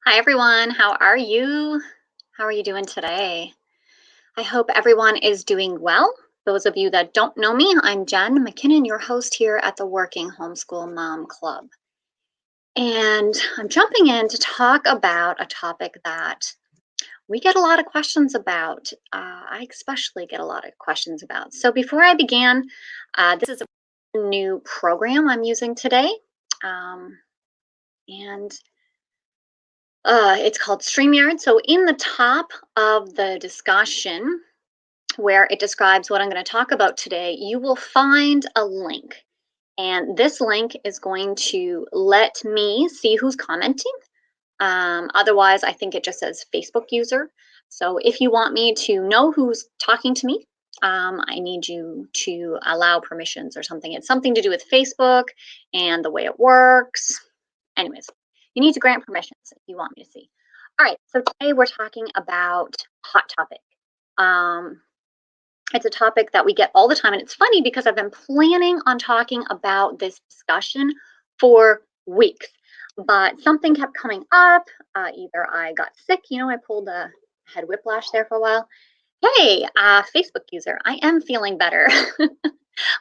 Hi, everyone. How are you? How are you doing today? I hope everyone is doing well. Those of you that don't know me, I'm Jen McKinnon, your host here at the Working Homeschool Mom Club. And I'm jumping in to talk about a topic that we get a lot of questions about. I especially get a lot of questions about. So before I began, this is a new program I'm using today. Um, and It's called StreamYard. So in the top of the discussion, where it describes what I'm going to talk about today, you will find a link. And this link is going to let me see who's commenting. Otherwise, I think it just says Facebook user. So if you want me to know who's talking to me, I need you to allow permissions or something. It's something to do with Facebook and the way it works. Anyways, you need to grant permissions if you want me to see. All right, so today we're talking about hot topic. Um, it's a topic that we get all the time, and it's funny because I've been planning on talking about this discussion for weeks, but something kept coming up. Either I got sick, I pulled a head whiplash there for a while. Hey, Facebook user, I am feeling better. A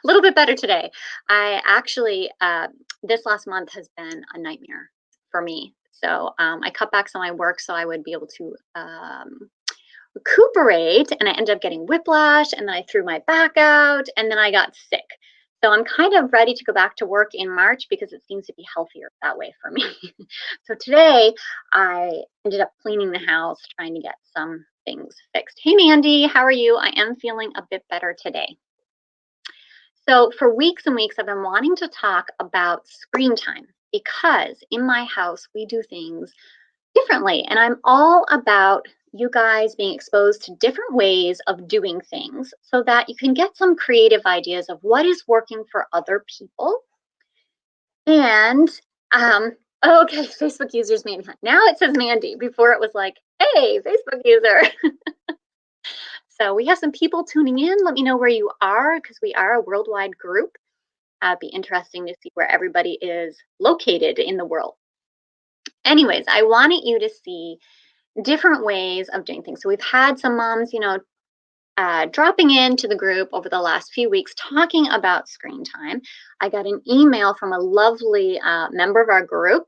little bit better today. I actually, this last month has been a nightmare for me. So I cut back some of my work so I would be able to recuperate, and I ended up getting whiplash, and then I threw my back out, and then I got sick. So I'm kind of ready to go back to work in March because it seems to be healthier that way for me. So today I ended up cleaning the house, trying to get some things fixed. Hey Mandy, how are you? I am feeling a bit better today. So for weeks and weeks, I've been wanting to talk about screen time because in my house, we do things differently. And I'm all about you guys being exposed to different ways of doing things so that you can get some creative ideas of what is working for other people. And okay, Facebook users made me now it says Mandy. Before it was like, hey, Facebook user. So we have some people tuning in. Let me know where you are because we are a worldwide group. It'd be interesting to see where everybody is located in the world. Anyways, I wanted you to see different ways of doing things. So we've had some moms, dropping into the group over the last few weeks talking about screen time. I got an email from a lovely member of our group.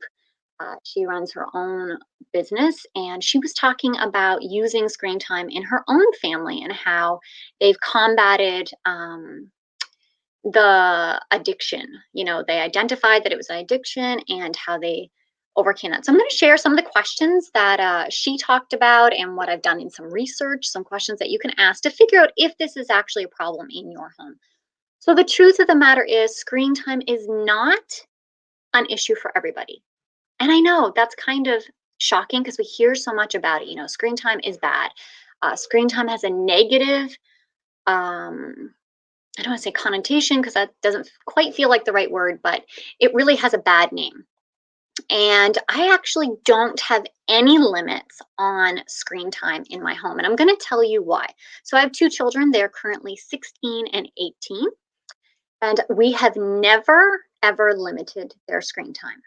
She runs her own business, and she was talking about using screen time in her own family and how they've combated the addiction. They identified that it was an addiction and how they overcame that. So I'm going to share some of the questions that she talked about and what I've done in some research, some questions that you can ask to figure out if this is actually a problem in your home. So the truth of the matter is screen time is not an issue for everybody. And I know that's kind of shocking because we hear so much about it. Screen time is bad. Screen time has a negative I don't want to say connotation because that doesn't quite feel like the right word, but it really has a bad name. And I actually don't have any limits on screen time in my home. And I'm going to tell you why. So I have two children. They're currently 16 and 18. And we have never, ever limited their screen time.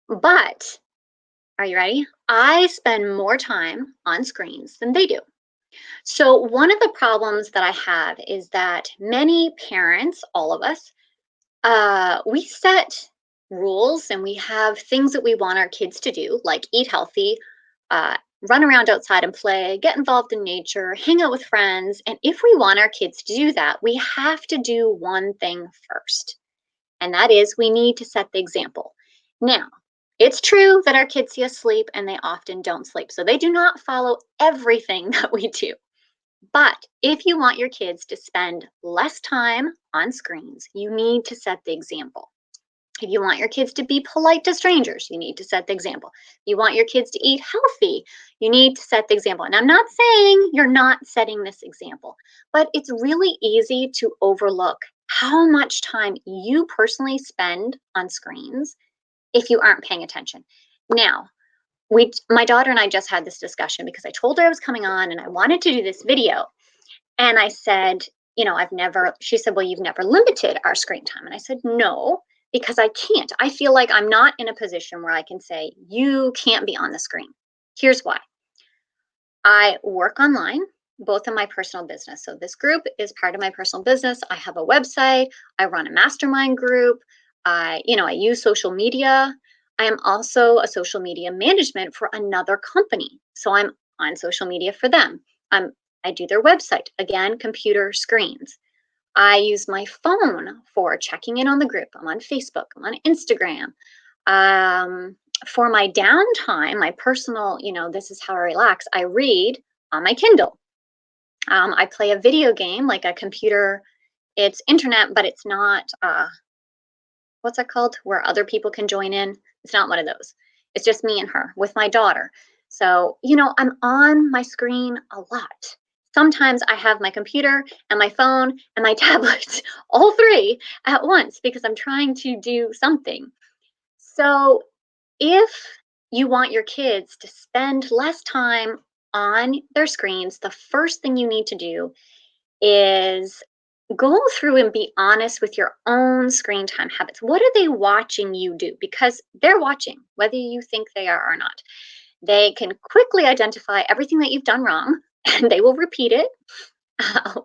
But are you ready? I spend more time on screens than they do. So, one of the problems that I have is that many parents, all of us, we set rules and we have things that we want our kids to do, like eat healthy, run around outside and play, get involved in nature, hang out with friends. And if we want our kids to do that, we have to do one thing first, and that is we need to set the example. Now, it's true that our kids see us sleep and they often don't sleep. So they do not follow everything that we do. But if you want your kids to spend less time on screens, you need to set the example. If you want your kids to be polite to strangers, you need to set the example. If you want your kids to eat healthy, you need to set the example. And I'm not saying you're not setting this example, but it's really easy to overlook how much time you personally spend on screens if you aren't paying attention. Now, my daughter and I just had this discussion because I told her I was coming on and I wanted to do this video. And I said, she said, well, you've never limited our screen time. And I said, no, because I can't. I feel like I'm not in a position where I can say, you can't be on the screen. Here's why. I work online, both in my personal business. So this group is part of my personal business. I have a website. I run a mastermind group. I use social media. I am also a social media management for another company. So I'm on social media for them. Um, I do their website. Again, computer screens. I use my phone for checking in on the group. I'm on Facebook. I'm on Instagram. Um, for my downtime, my personal, this is how I relax. I read on my Kindle. I play a video game, like a computer. It's internet, but it's not. What's that called? Where other people can join in. It's not one of those. It's just me and her with my daughter. So I'm on my screen a lot. Sometimes I have my computer and my phone and my tablet, all three at once because I'm trying to do something. So if you want your kids to spend less time on their screens, the first thing you need to do is go through and be honest with your own screen time habits. What are they watching you do? Because they're watching, whether you think they are or not. They can quickly identify everything that you've done wrong and they will repeat it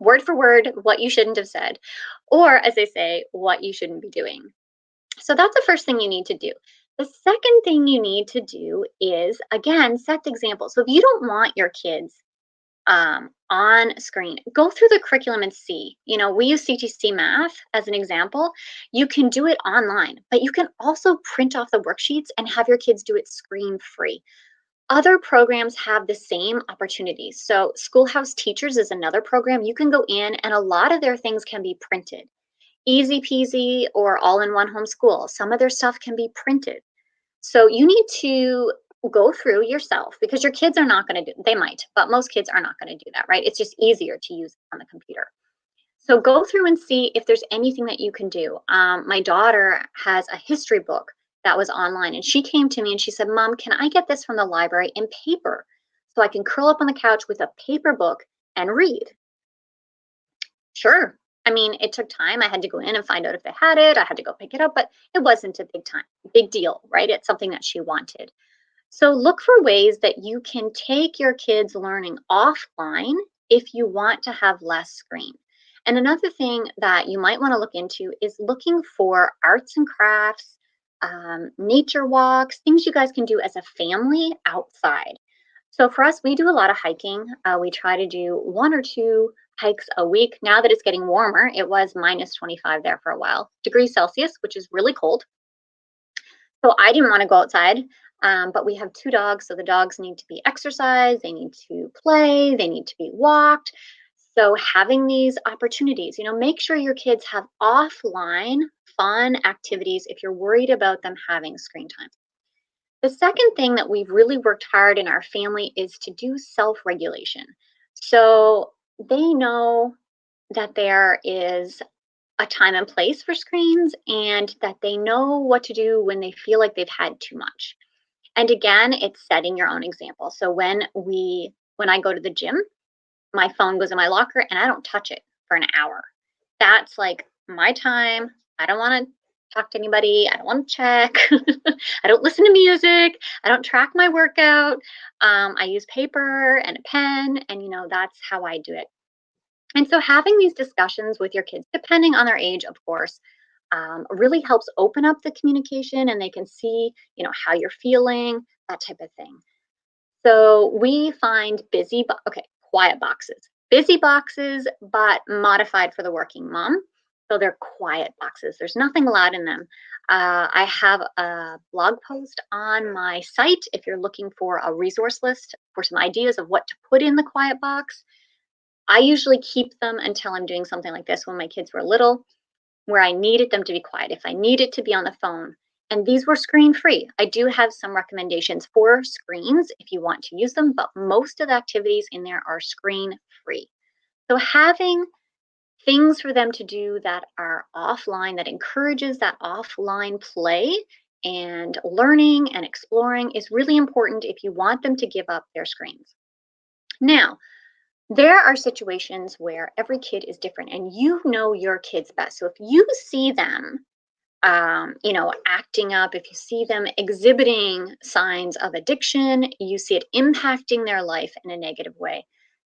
word for word, what you shouldn't have said, or as they say, what you shouldn't be doing. So that's the first thing you need to do. The second thing you need to do is, again, set the example. So if you don't want your kids on screen, go through the curriculum and see. We use CTC Math as an example. You can do it online, but you can also print off the worksheets and have your kids do it screen free. Other programs have the same opportunities. So Schoolhouse Teachers is another program. You can go in and a lot of their things can be printed. Easy peasy or all in one homeschool. Some of their stuff can be printed. So you need to go through yourself because your kids are not going to do, they might, but most kids are not going to do that, right? It's just easier to use on the computer. So go through and see if there's anything that you can do. My daughter has a history book that was online and she came to me and she said, Mom, can I get this from the library in paper so I can curl up on the couch with a paper book and read? Sure. I mean, it took time. I had to go in and find out if they had it. I had to go pick it up, but it wasn't a big deal, right? It's something that she wanted. So look for ways that you can take your kids' learning offline if you want to have less screen. And another thing that you might want to look into is looking for arts and crafts, nature walks, things you guys can do as a family outside. So for us, we do a lot of hiking. We try to do one or two hikes a week. Now that it's getting warmer, it was minus 25 there for a while, degrees Celsius, which is really cold. So I didn't want to go outside, but we have two dogs. So the dogs need to be exercised, they need to play, they need to be walked. So having these opportunities, make sure your kids have offline fun activities if you're worried about them having screen time. The second thing that we've really worked hard in our family is to do self regulation. So they know that there is a time and place for screens and that they know what to do when they feel like they've had too much. And again, it's setting your own example. So when I go to the gym, my phone goes in my locker and I don't touch it for an hour. That's like my time. I don't want to talk to anybody. I don't want to check. I don't listen to music. I don't track my workout. I use paper and a pen, and that's how I do it. And so having these discussions with your kids, depending on their age, of course, really helps open up the communication and they can see, how you're feeling, that type of thing. So we find quiet boxes. Busy boxes, but modified for the working mom. So they're quiet boxes. There's nothing loud in them. I have a blog post on my site if you're looking for a resource list for some ideas of what to put in the quiet box. I usually keep them until I'm doing something like this when my kids were little, where I needed them to be quiet, if I needed to be on the phone. And these were screen free. I do have some recommendations for screens if you want to use them, but most of the activities in there are screen free. So having things for them to do that are offline, that encourages that offline play and learning and exploring is really important if you want them to give up their screens. Now, there are situations where every kid is different and you know your kids best. So if you see them acting up, if you see them exhibiting signs of addiction, you see it impacting their life in a negative way,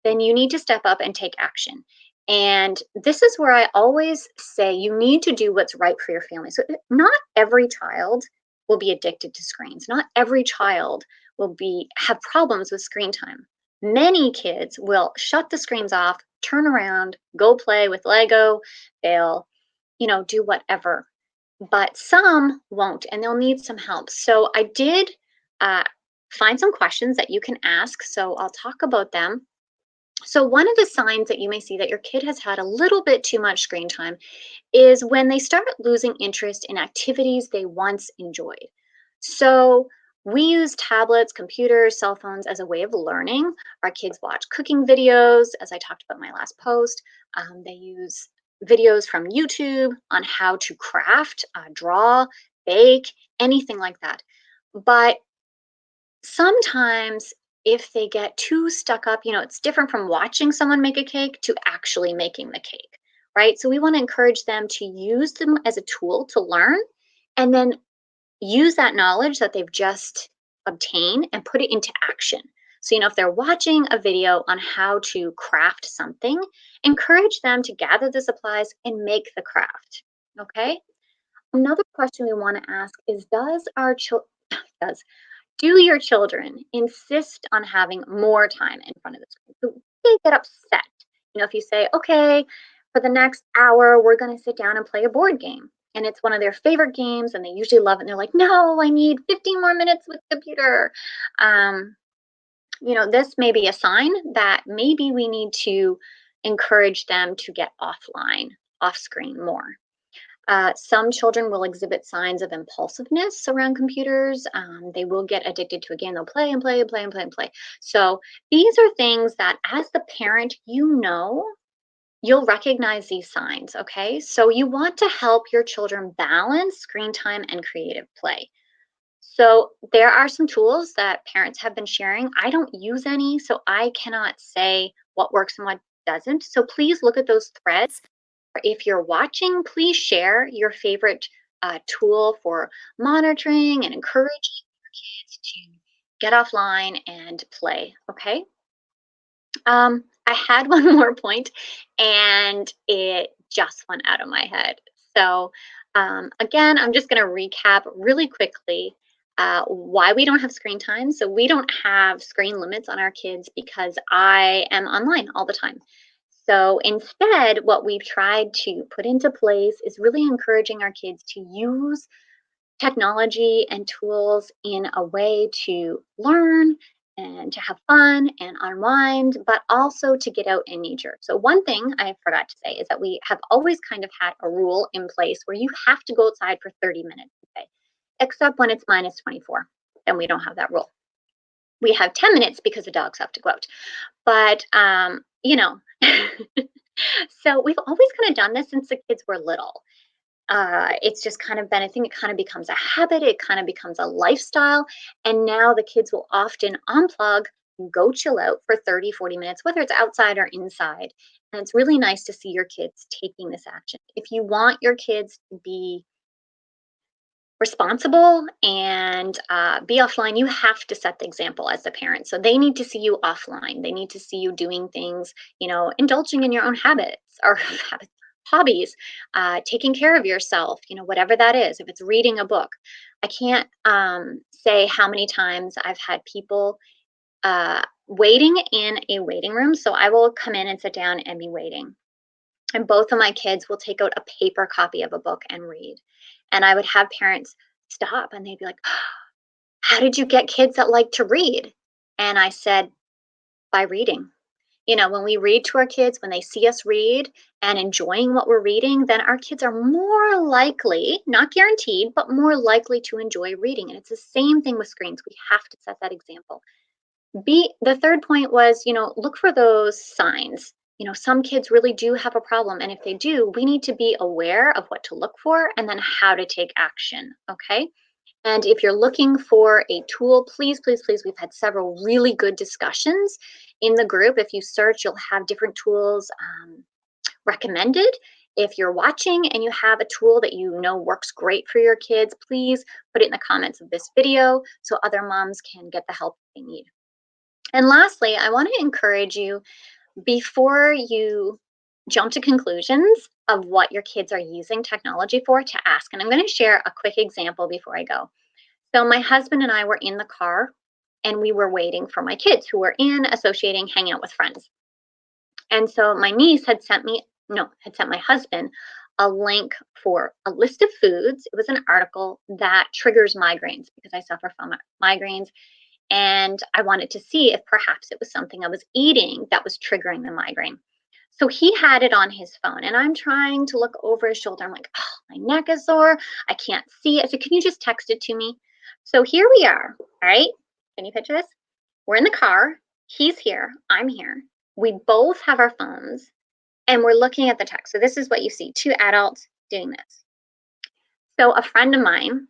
then you need to step up and take action. And this is where I always say you need to do what's right for your family. So, not every child will be addicted to screens. Not every child will be have problems with screen time. Many kids will shut the screens off, turn around, go play with Lego, they'll, do whatever, but some won't and they'll need some help. So I did uh, find some questions that you can ask. So I'll talk about them. So, one of the signs that you may see that your kid has had a little bit too much screen time is when they start losing interest in activities they once enjoyed. So, we use tablets, computers, cell phones as a way of learning. Our kids watch cooking videos, as I talked about in my last post. They use videos from YouTube on how to craft, draw, bake, anything like that. But sometimes if they get too stuck up, it's different from watching someone make a cake to actually making the cake, right? So we want to encourage them to use them as a tool to learn and then use that knowledge that they've just obtained and put it into action. So, if they're watching a video on how to craft something, encourage them to gather the supplies and make the craft. Okay. Another question we want to ask is, does do your children insist on having more time in front of the screen? So they get upset. If you say, okay, for the next hour, we're going to sit down and play a board game. And it's one of their favorite games, and they usually love it. And they're like, no, I need 15 more minutes with the computer. Um, this may be a sign that maybe we need to encourage them to get offline, off screen more. Some children will exhibit signs of impulsiveness around computers. They will get addicted to, again, they'll play and play and play and play and play. So these are things that as the parent, you'll recognize these signs. Okay. So you want to help your children balance screen time and creative play. So there are some tools that parents have been sharing. I don't use any, so I cannot say what works and what doesn't. So please look at those threads. If you're watching, please share your favorite tool for monitoring and encouraging your kids to get offline and play. Okay. I had one more point and it just went out of my head. So, again, I'm just going to recap really quickly why we don't have screen time. So, we don't have screen limits on our kids because I am online all the time. So, instead, what we've tried to put into place is really encouraging our kids to use technology and tools in a way to learn and to have fun and unwind, but also to get out in nature. So, one thing I forgot to say is that we have always kind of had a rule in place where you have to go outside for 30 minutes a day, except when it's minus 24. Then we don't have that rule. We have 10 minutes because the dogs have to go out. But, so we've always kind of done this since the kids were little. It's just kind of been, I think it kind of becomes a habit, it kind of becomes a lifestyle. And now the kids will often unplug, go chill out for 30, 40 minutes, whether it's outside or inside. And it's really nice to see your kids taking this action. If you want your kids to be responsible and be offline, you have to set the example as the parent. So they need to see you offline. They need to see you doing things, indulging in your own habits or habits, hobbies, taking care of yourself, whatever that is. If it's reading a book, I can't say how many times I've had people waiting in a waiting room. So I will come in and sit down and be waiting. And both of my kids will take out a paper copy of a book and read. And I would have parents stop and they'd be like, how did you get kids that like to read? And I said, by reading. When we read to our kids, when they see us read and enjoying what we're reading, then our kids are more likely, not guaranteed, but more likely to enjoy reading. And it's the same thing with screens. We have to set that example. The third point was, look for those signs. Some kids really do have a problem. And if they do, we need to be aware of what to look for and then how to take action. Okay. And if you're looking for a tool, please, please, please, we've had several really good discussions in the group. If you search, you'll have different tools recommended. If you're watching and you have a tool that you know works great for your kids, please put it in the comments of this video so other moms can get the help they need. And lastly, I want to encourage you before you jump to conclusions of what your kids are using technology for to ask. And I'm going to share a quick example before I go. So, my husband and I were in the car and we were waiting for my kids who were in associating, hanging out with friends. And so my niece had sent me, no, had sent my husband a link for a list of foods. It was an article that triggers migraines because I suffer from migraines. And I wanted to see if perhaps it was something I was eating that was triggering the migraine. So he had it on his phone, and I'm trying to look over his shoulder. I'm like, oh, my neck is sore. I can't see it. I said, can you just text it to me? So here we are. All right. Can you picture this? We're in the car. He's here. I'm here. We both have our phones and we're looking at the text. So this is what you see, two adults doing this. So a friend of mine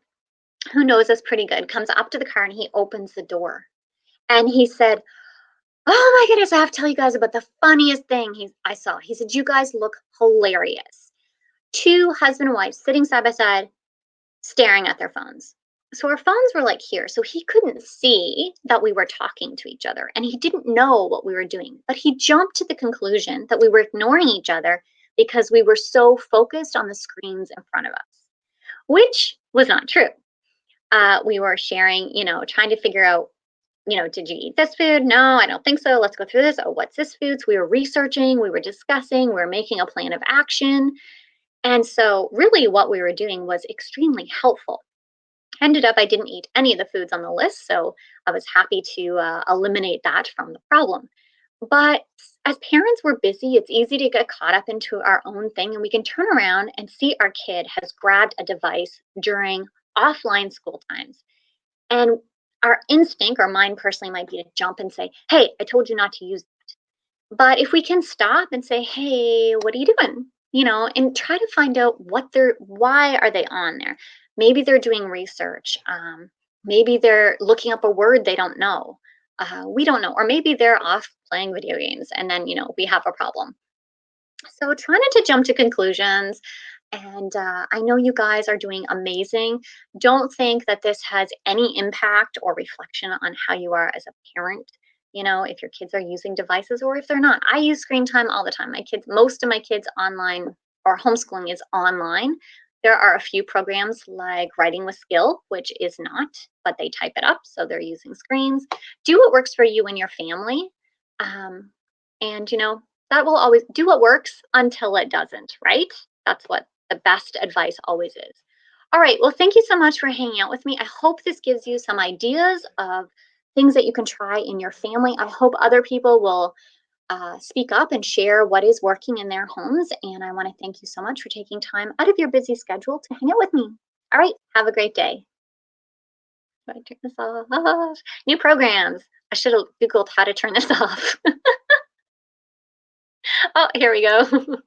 who knows us pretty good comes up to the car and he opens the door. And he said, oh my goodness, I have to tell you guys about the funniest thing I saw. He said, you guys look hilarious. Two husband and wife sitting side by side, staring at their phones. So our phones were like here. So he couldn't see that we were talking to each other and he didn't know what we were doing. But he jumped to the conclusion that we were ignoring each other because we were so focused on the screens in front of us, which was not true. We were sharing, trying to figure out, did you eat this food? No, I don't think so. Let's go through this. Oh, what's this food? So we were researching, we were discussing, we were making a plan of action. And so, really, what we were doing was extremely helpful. Ended up, I didn't eat any of the foods on the list, so I was happy to eliminate that from the problem. But as parents, we're busy. It's easy to get caught up into our own thing, and we can turn around and see our kid has grabbed a device during offline school times. And our instinct, or mine personally, might be to jump and say, hey, I told you not to use. But if we can stop and say, "Hey, what are you doing?" and try to find out why are they on there? Maybe they're doing research. Maybe they're looking up a word they don't know. We don't know. Or maybe they're off playing video games and then, we have a problem. So try not to jump to conclusions. And I know you guys are doing amazing. Don't think that this has any impact or reflection on how you are as a parent. If your kids are using devices or if they're not. I use screen time all the time. Most of my kids online or homeschooling is online. There are a few programs like Writing with Skill, which is not, but they type it up. So they're using screens. Do what works for you and your family. Um, and, that will always do what works until it doesn't, right? That's what the best advice always is. All right. Well, thank you so much for hanging out with me. I hope this gives you some ideas of things that you can try in your family. I hope other people will speak up and share what is working in their homes. And I want to thank you so much for taking time out of your busy schedule to hang out with me. All right. Have a great day. Do I turn this off? New programs. I should have Googled how to turn this off. Oh, here we go.